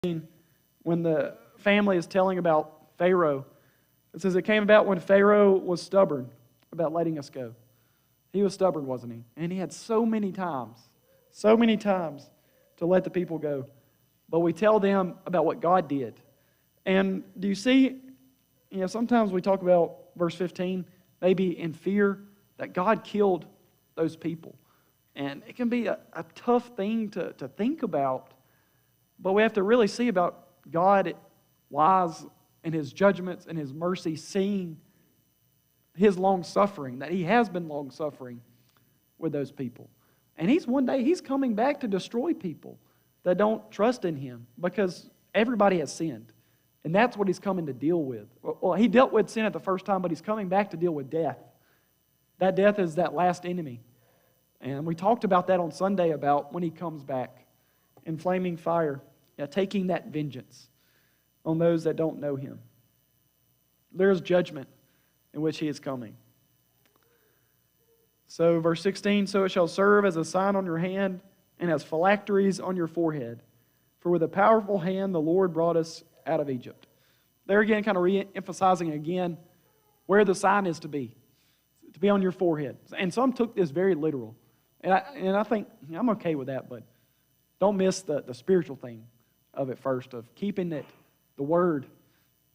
when the family is telling about Pharaoh, it says it came about when Pharaoh was stubborn about letting us go. He was stubborn, wasn't he? And he had so many times to let the people go. But we tell them about what God did. And do you see, sometimes we talk about verse 15, maybe in fear that God killed those people. And it can be a tough thing to think about, but we have to really see about God wise in His judgments and His mercy, seeing His long-suffering, that He has been long-suffering with those people. And one day He's coming back to destroy people that don't trust in Him, because everybody has sinned. And that's what He's coming to deal with. Well, He dealt with sin at the first time, but He's coming back to deal with death. That death is that last enemy. And we talked about that on Sunday, about when He comes back in flaming fire, taking that vengeance on those that don't know Him. There's judgment in which He is coming. So verse 16, so it shall serve as a sign on your hand and as phylacteries on your forehead. For with a powerful hand the Lord brought us out of Egypt. There again, kind of re-emphasizing again where the sign is to be on your forehead. And some took this very literal. And I think I'm okay with that, but don't miss the spiritual thing of it first, of keeping the Word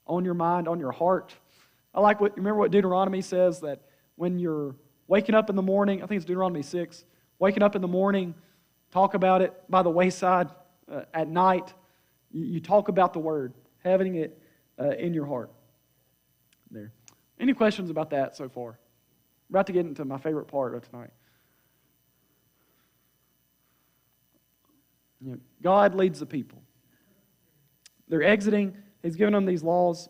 on your mind, on your heart. Remember what Deuteronomy says, that when you're waking up in the morning, I think it's Deuteronomy 6, waking up in the morning, talk about it by the wayside. At night, you talk about the Word, having it in your heart. There. Any questions about that so far? I'm about to get into my favorite part of tonight. God leads the people. They're exiting. He's given them these laws.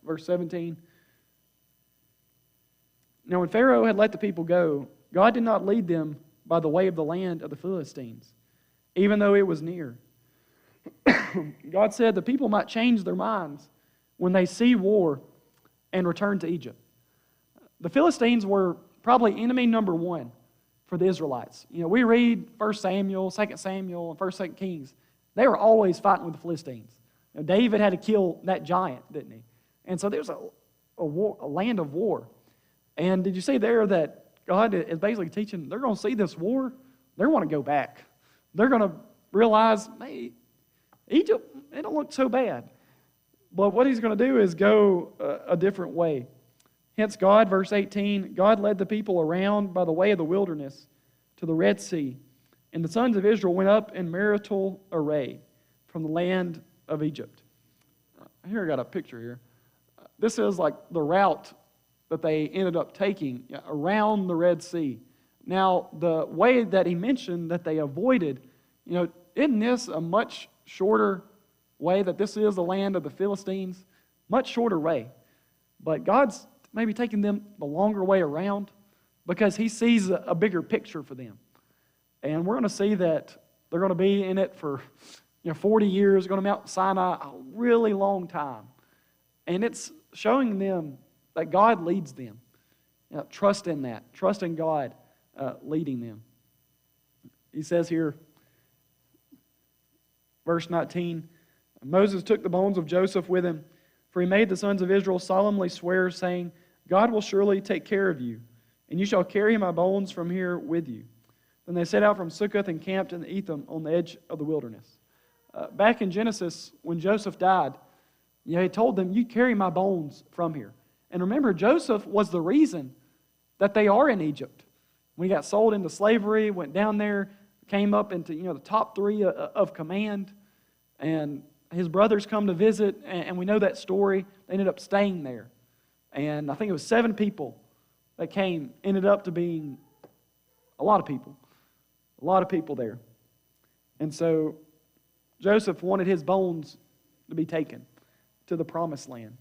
Verse 17. Now when Pharaoh had let the people go, God did not lead them by the way of the land of the Philistines, even though it was near. God said the people might change their minds when they see war and return to Egypt. The Philistines were probably enemy number one for the Israelites. We read 1 Samuel, 2 Samuel, and 1 2 Kings. They were always fighting with the Philistines. David had to kill that giant, didn't he? And so there's a land of war. And did you see there that God is basically teaching, they're going to see this war, they want to go back. They're going to realize, hey, Egypt, it don't look so bad. But what He's going to do is go a different way. Hence God, verse 18, God led the people around by the way of the wilderness to the Red Sea, and the sons of Israel went up in marital array from the land of Egypt. Here I got a picture here. This is like the route that they ended up taking around the Red Sea. Now, the way that he mentioned that they avoided, isn't this a much shorter way, that this is the land of the Philistines? Much shorter way. But God's maybe taking them the longer way around because He sees a bigger picture for them. And we're going to see that they're going to be in it for 40 years, going to Mount Sinai, a really long time. And it's showing them that God leads them. Trust in that. Trust in God leading them. He says here, verse 19, Moses took the bones of Joseph with him, for he made the sons of Israel solemnly swear, saying, God will surely take care of you, and you shall carry my bones from here with you. Then they set out from Succoth and camped in Etham on the edge of the wilderness. Back in Genesis, when Joseph died, He told them, you carry my bones from here. And remember, Joseph was the reason that they are in Egypt. When he got sold into slavery, went down there, came up into the top three of command, and his brothers come to visit, and we know that story. They ended up staying there. And I think it was 7 people that ended up to being a lot of people there. And so Joseph wanted his bones to be taken to the promised land.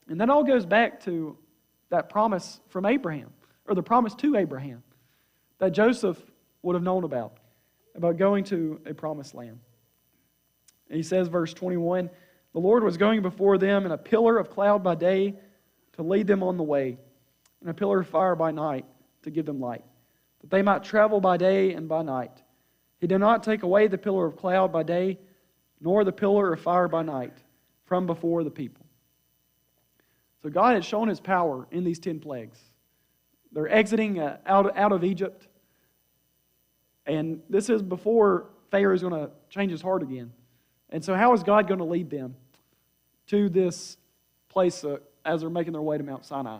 And that all goes back to that promise from Abraham, or the promise to Abraham, that Joseph would have known about going to a promised land. And he says, verse 21, the Lord was going before them in a pillar of cloud by day to lead them on the way, and a pillar of fire by night to give them light, that they might travel by day and by night. He did not take away the pillar of cloud by day, nor the pillar of fire by night from before the people. So God had shown His power in these 10 plagues. They're exiting out of Egypt. And this is before Pharaoh is going to change his heart again. And so how is God going to lead them to this place as they're making their way to Mount Sinai?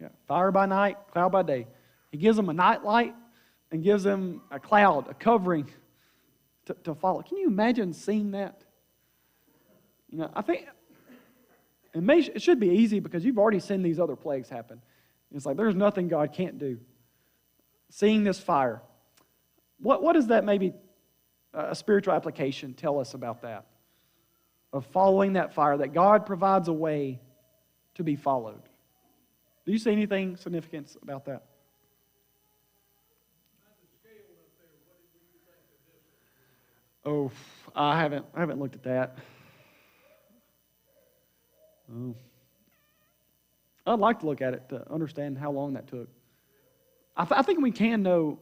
Yeah. Fire by night, cloud by day. He gives them a night light and gives them a cloud, a covering to follow. Can you imagine seeing that? I think it should be easy because you've already seen these other plagues happen. It's like there's nothing God can't do. Seeing this fire. What does that maybe, a spiritual application, tell us about that? Of following that fire, that God provides a way to be followed. Do you see anything significant about that? Oh, I haven't looked at that. Oh. I'd like to look at it to understand how long that took. I think we can know,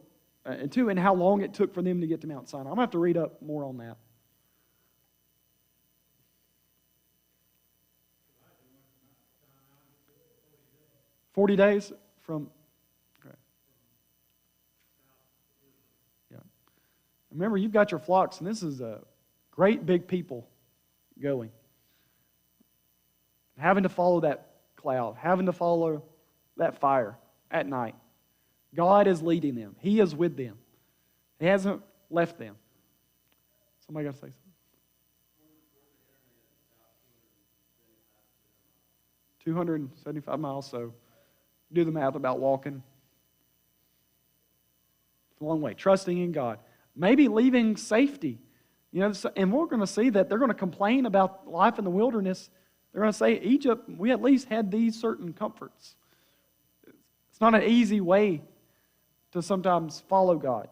too, and how long it took for them to get to Mount Sinai. I'm going to have to read up more on that. $40 days from... Okay. Yeah. Remember, you've got your flocks, and this is a great big people going. Having to follow that cloud, having to follow that fire at night. God is leading them. He is with them. He hasn't left them. Somebody got to say something? 275 miles, so do the math about walking. It's a long way. Trusting in God. Maybe leaving safety. And we're going to see that they're going to complain about life in the wilderness. They're going to say, Egypt, we at least had these certain comforts. It's not an easy way to sometimes follow God.